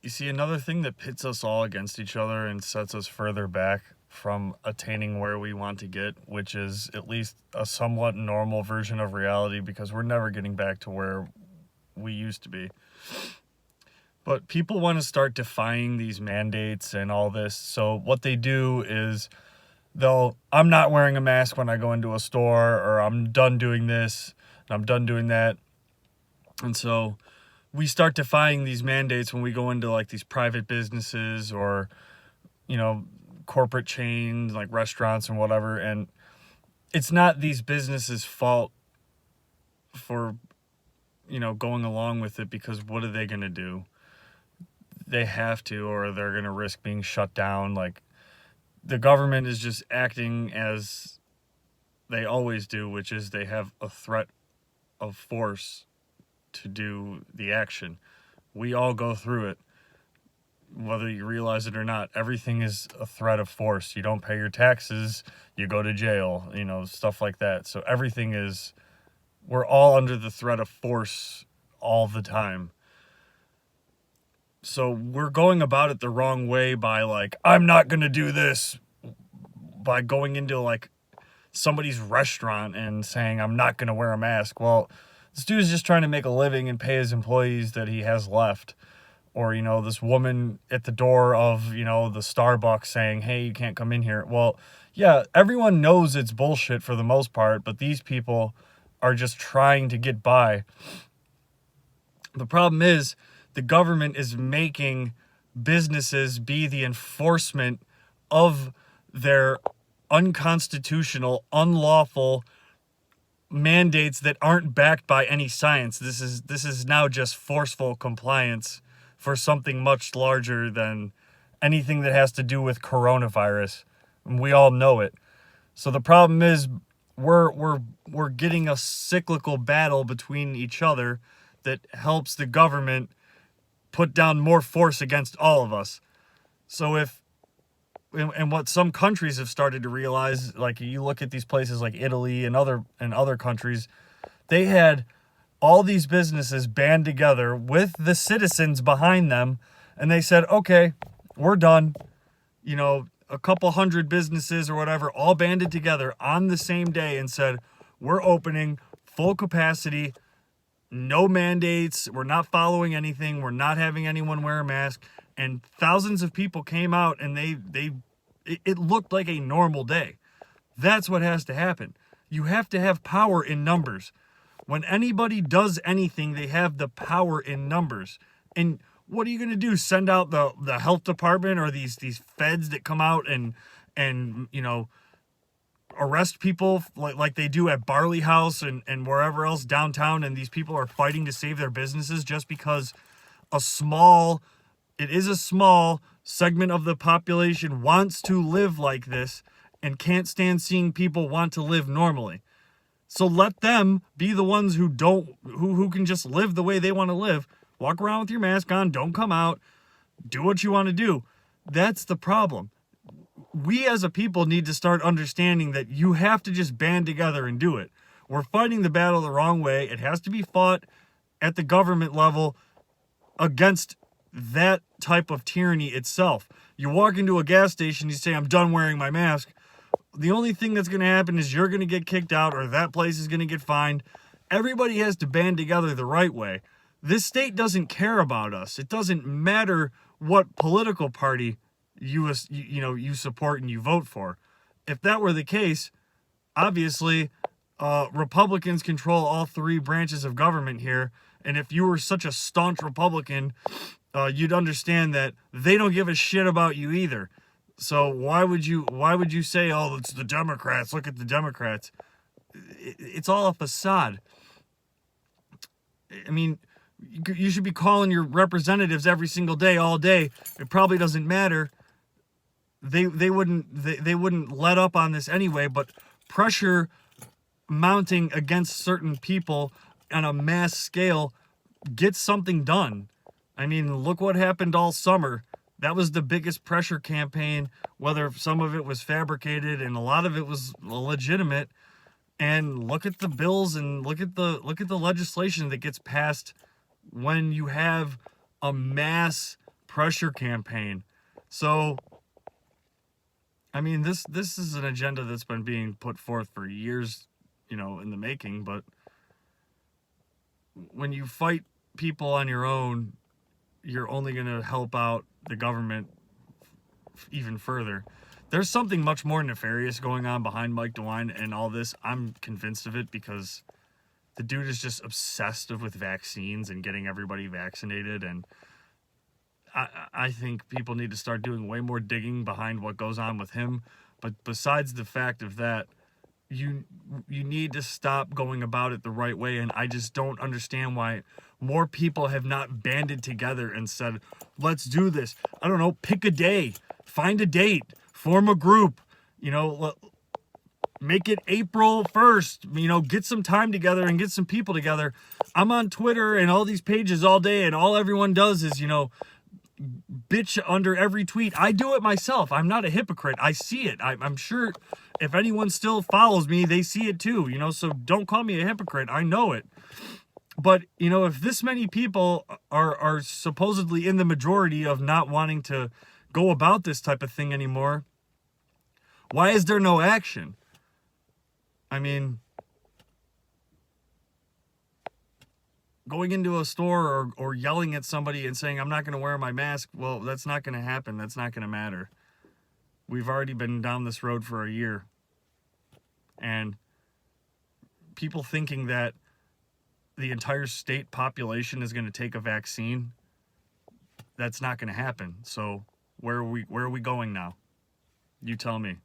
You see, another thing that pits us all against each other and sets us further back from attaining where we want to get, which is at least a somewhat normal version of reality, because we're never getting back to where we used to be. But people want to start defying these mandates and all this. So what they do is I'm not wearing a mask when I go into a store, or I'm done doing this and I'm done doing that. And so we start defying these mandates when we go into like these private businesses or, corporate chains like restaurants and whatever. And it's not these businesses' fault for, going along with it, because what are they going to do? They have to, or they're going to risk being shut down. Like, the government is just acting as they always do, which is they have a threat of force to do the action. We all go through it, whether you realize it or not. Everything is a threat of force. You don't pay your taxes, you go to jail, stuff like that. So we're all under the threat of force all the time. So we're going about it the wrong way by like, I'm not going to do this, by going into like somebody's restaurant and saying, I'm not going to wear a mask. Well, this dude is just trying to make a living and pay his employees that he has left. Or, this woman at the door of, the Starbucks saying, hey, you can't come in here. Well, yeah, everyone knows it's bullshit for the most part, but these people are just trying to get by. The problem is the government is making businesses be the enforcement of their unconstitutional, unlawful mandates that aren't backed by any science. This is now just forceful compliance for something much larger than anything that has to do with coronavirus. And we all know it. So the problem is we're getting a cyclical battle between each other that helps the government put down more force against all of us. So and what some countries have started to realize, like you look at these places like Italy and other countries, they had all these businesses band together with the citizens behind them, and they said, okay, we're done. A couple hundred businesses or whatever all banded together on the same day and said, we're opening full capacity, no mandates, we're not following anything, we're not having anyone wear a mask. And thousands of people came out, and it looked like a normal day. That's what has to happen. You have to have power in numbers. When anybody does anything, they have the power in numbers. And what are you going to do? Send out the health department or these feds that come out and arrest people like they do at Barley House and wherever else downtown, and these people are fighting to save their businesses just because it is a small segment of the population wants to live like this and can't stand seeing people want to live normally. So let them be the ones who can just live the way they want to live. Walk around with your mask on, don't come out, do what you want to do. That's the problem. We as a people need to start understanding that you have to just band together and do it. We're fighting the battle the wrong way. It has to be fought at the government level against that type of tyranny itself. You walk into a gas station, you say, I'm done wearing my mask. The only thing that's going to happen is you're going to get kicked out, or that place is going to get fined. Everybody has to band together the right way. This state doesn't care about us. It doesn't matter what political party you support and you vote for. If that were the case, obviously, Republicans control all three branches of government here. And if you were such a staunch Republican, you'd understand that they don't give a shit about you either. So why would you say, oh, it's the Democrats, look at the Democrats? It's all a facade. I mean, you should be calling your representatives every single day, all day. It probably doesn't matter. They wouldn't let up on this anyway, but pressure mounting against certain people on a mass scale gets something done. I mean, look what happened all summer. That was the biggest pressure campaign, whether some of it was fabricated and a lot of it was legitimate. And look at the bills and look at the legislation that gets passed when you have a mass pressure campaign. So, I mean, this is an agenda that's been being put forth for years, in the making. But when you fight people on your own, you're only going to help out the government even further. There's something much more nefarious going on behind Mike DeWine and all this. I'm convinced of it because the dude is just obsessed with vaccines and getting everybody vaccinated. And I think people need to start doing way more digging behind what goes on with him. But besides the fact of that, you need to stop going about it the right way. And I just don't understand why more people have not banded together and said, let's do this. I don't know, pick a day, find a date, form a group, make it April 1st, get some time together and get some people together. I'm on Twitter and all these pages all day, and all everyone does is, bitch under every tweet. I do it myself. I'm not a hypocrite. I see it. I'm sure if anyone still follows me, they see it too, so don't call me a hypocrite. I know it. But, if this many people are supposedly in the majority of not wanting to go about this type of thing anymore, why is there no action? I mean, going into a store or yelling at somebody and saying, I'm not going to wear my mask, well, that's not going to happen. That's not going to matter. We've already been down this road for a year. And people thinking that the entire state population is going to take a vaccine, that's not going to happen. So where are we going now? You tell me.